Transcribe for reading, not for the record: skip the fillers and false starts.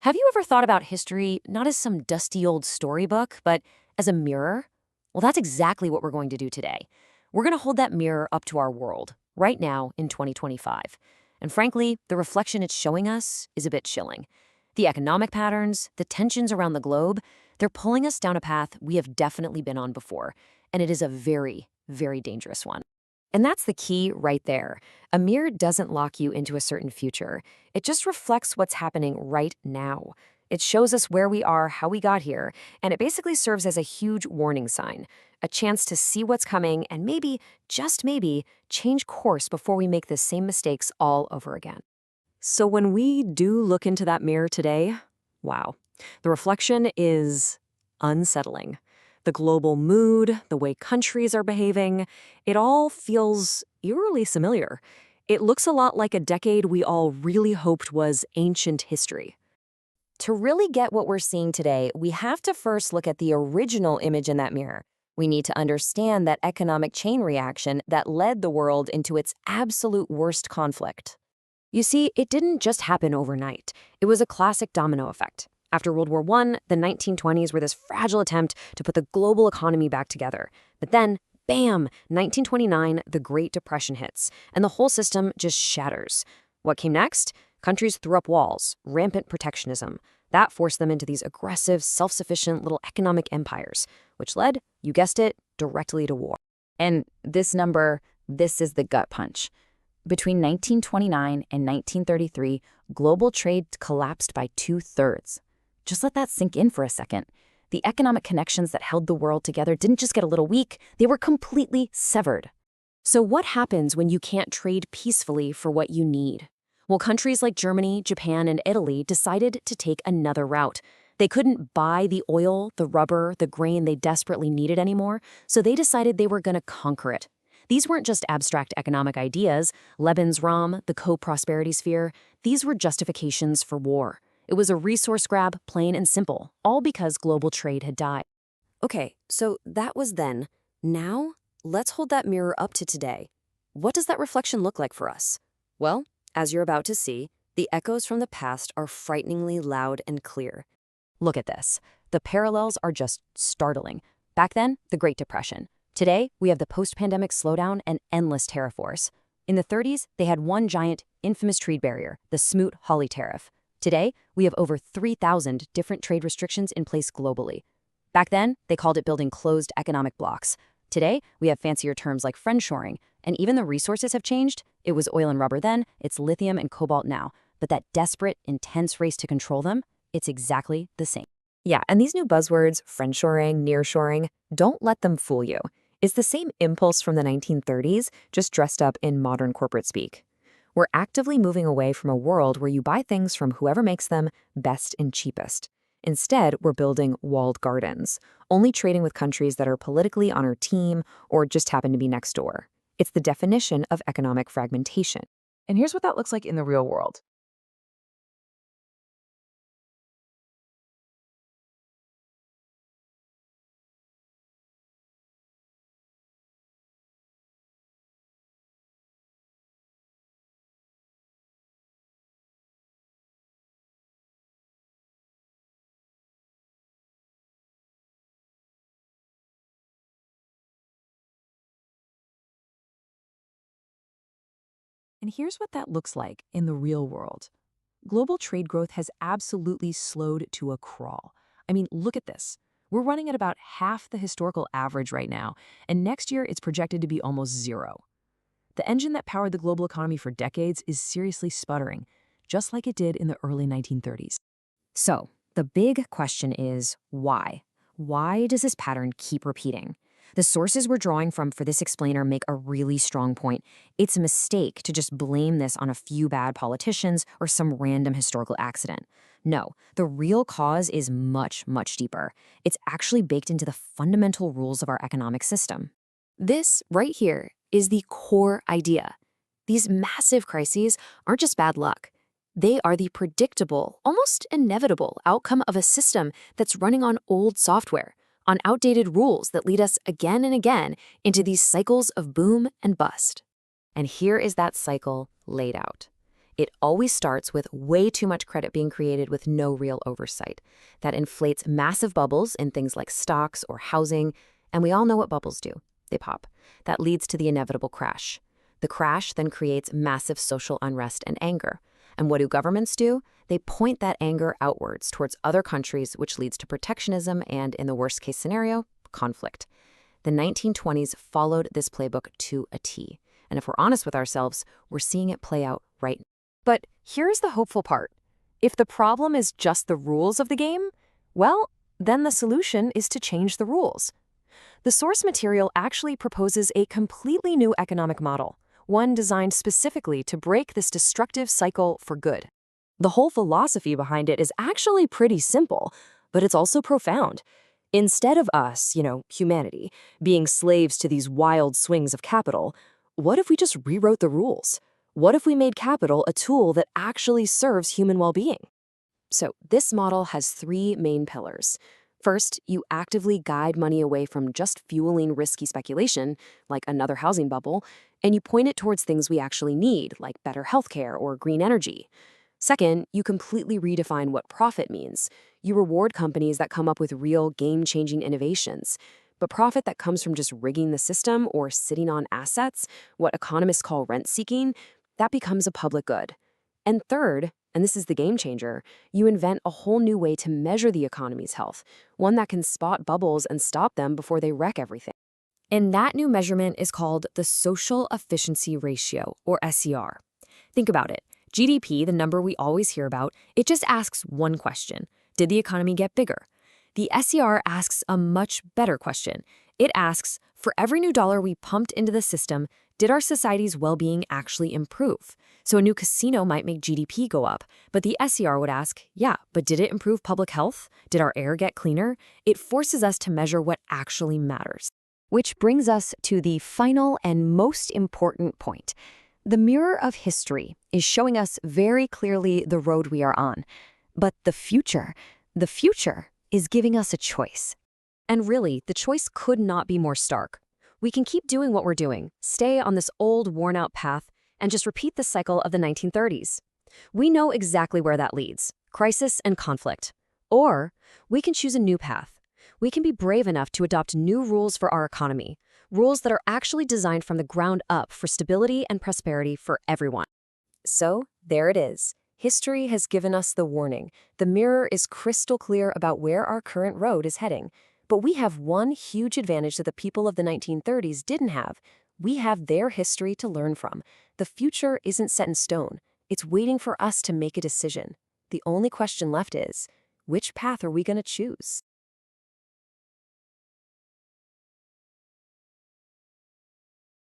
Have you ever thought about history not as some dusty old storybook, but as a mirror? Well, that's exactly what we're going to do today. We're going to hold that mirror up to our world, right now in 2025. And frankly, the reflection it's showing us is a bit chilling. The economic patterns, the tensions around the globe, they're pulling us down a path we have definitely been on before. And it is a very, very dangerous one. And that's the key right there. A mirror doesn't lock you into a certain future. It just reflects what's happening right now. It shows us where we are, how we got here, and it basically serves as a huge warning sign, a chance to see what's coming and maybe, just maybe, change course before we make the same mistakes all over again. So when we do look into that mirror today, wow, the reflection is unsettling. The global mood, the way countries are behaving, it all feels eerily familiar. It looks a lot like a decade we all really hoped was ancient history. To really get what we're seeing today, we have to first look at the original image in that mirror. We need to understand that economic chain reaction that led the world into its absolute worst conflict. You see, it didn't just happen overnight. It was a classic domino effect. After World War I, the 1920s were this fragile attempt to put the global economy back together. But then, bam, 1929, the Great Depression hits, and the whole system just shatters. What came next? Countries threw up walls, rampant protectionism. That forced them into these aggressive, self-sufficient little economic empires, which led, you guessed it, directly to war. And this number, this is the gut punch. Between 1929 and 1933, global trade collapsed by 2/3. Just let that sink in for a second. The economic connections that held the world together didn't just get a little weak, they were completely severed. So what happens when you can't trade peacefully for what you need? Well, countries like Germany, Japan, and Italy decided to take another route. They couldn't buy the oil, the rubber, the grain they desperately needed anymore, so they decided they were going to conquer it. These weren't just abstract economic ideas, Lebensraum, the co-prosperity sphere. These were justifications for war. It was a resource grab, plain and simple, all because global trade had died. Okay, so that was then. Now, let's hold that mirror up to today. What does that reflection look like for us? Well, as you're about to see, the echoes from the past are frighteningly loud and clear. Look at this. The parallels are just startling. Back then, the Great Depression. Today, we have the post-pandemic slowdown and endless tariff wars. In the 30s, they had one giant, infamous trade barrier, the Smoot-Hawley tariff. Today, we have over 3,000 different trade restrictions in place globally. Back then, they called it building closed economic blocks. Today, we have fancier terms like friendshoring, and even the resources have changed. It was oil and rubber then, it's lithium and cobalt now. But that desperate, intense race to control them, it's exactly the same. Yeah, and these new buzzwords, friendshoring, nearshoring, don't let them fool you. It's the same impulse from the 1930s, just dressed up in modern corporate speak. We're actively moving away from a world where you buy things from whoever makes them best and cheapest. Instead, we're building walled gardens, only trading with countries that are politically on our team or just happen to be next door. It's the definition of economic fragmentation. And here's what that looks like in the real world. And here's what that looks like in the real world. Global trade growth has absolutely slowed to a crawl. I mean, look at this. We're running at about half the historical average right now, and next year it's projected to be almost zero. The engine that powered the global economy for decades is seriously sputtering, just like it did in the early 1930s. So, the big question is why? Why does this pattern keep repeating? The sources we're drawing from for this explainer make a really strong point. It's a mistake to just blame this on a few bad politicians or some random historical accident. No, the real cause is much, much deeper. It's actually baked into the fundamental rules of our economic system. This, right here, is the core idea. These massive crises aren't just bad luck. They are the predictable, almost inevitable outcome of a system that's running on old software, on outdated rules that lead us again and again into these cycles of boom and bust. And here is that cycle laid out. It always starts with way too much credit being created with no real oversight. That inflates massive bubbles in things like stocks or housing, and we all know what bubbles do. They pop. That leads to the inevitable crash. The crash then creates massive social unrest and anger. And what do governments do? They point that anger outwards towards other countries, which leads to protectionism and, in the worst-case scenario, conflict. The 1920s followed this playbook to a T. And if we're honest with ourselves, we're seeing it play out right now. But here's the hopeful part. If the problem is just the rules of the game, well, then the solution is to change the rules. The source material actually proposes a completely new economic model, one designed specifically to break this destructive cycle for good. The whole philosophy behind it is actually pretty simple, but it's also profound. Instead of us, humanity, being slaves to these wild swings of capital, what if we just rewrote the rules? What if we made capital a tool that actually serves human well-being? So this model has three main pillars. First, you actively guide money away from just fueling risky speculation, like another housing bubble, and you point it towards things we actually need, like better healthcare or green energy. Second, you completely redefine what profit means. You reward companies that come up with real game-changing innovations. But profit that comes from just rigging the system or sitting on assets, what economists call rent-seeking, that becomes a public good. And third, and this is the game changer, you invent a whole new way to measure the economy's health, one that can spot bubbles and stop them before they wreck everything. And that new measurement is called the Social Efficiency Ratio, or SER. Think about it. GDP, the number we always hear about, it just asks one question. Did the economy get bigger? The SER asks a much better question. It asks, for every new dollar we pumped into the system, did our society's well-being actually improve? So a new casino might make GDP go up, but the SER would ask, yeah, but did it improve public health? Did our air get cleaner? It forces us to measure what actually matters. Which brings us to the final and most important point. The mirror of history is showing us very clearly the road we are on. But the future is giving us a choice. And really, the choice could not be more stark. We can keep doing what we're doing, stay on this old, worn-out path, and just repeat the cycle of the 1930s. We know exactly where that leads, crisis and conflict. Or we can choose a new path. We can be brave enough to adopt new rules for our economy, rules that are actually designed from the ground up for stability and prosperity for everyone. So, there it is. History has given us the warning. The mirror is crystal clear about where our current road is heading. But we have one huge advantage that the people of the 1930s didn't have. We have their history to learn from. The future isn't set in stone. It's waiting for us to make a decision. The only question left is, which path are we going to choose?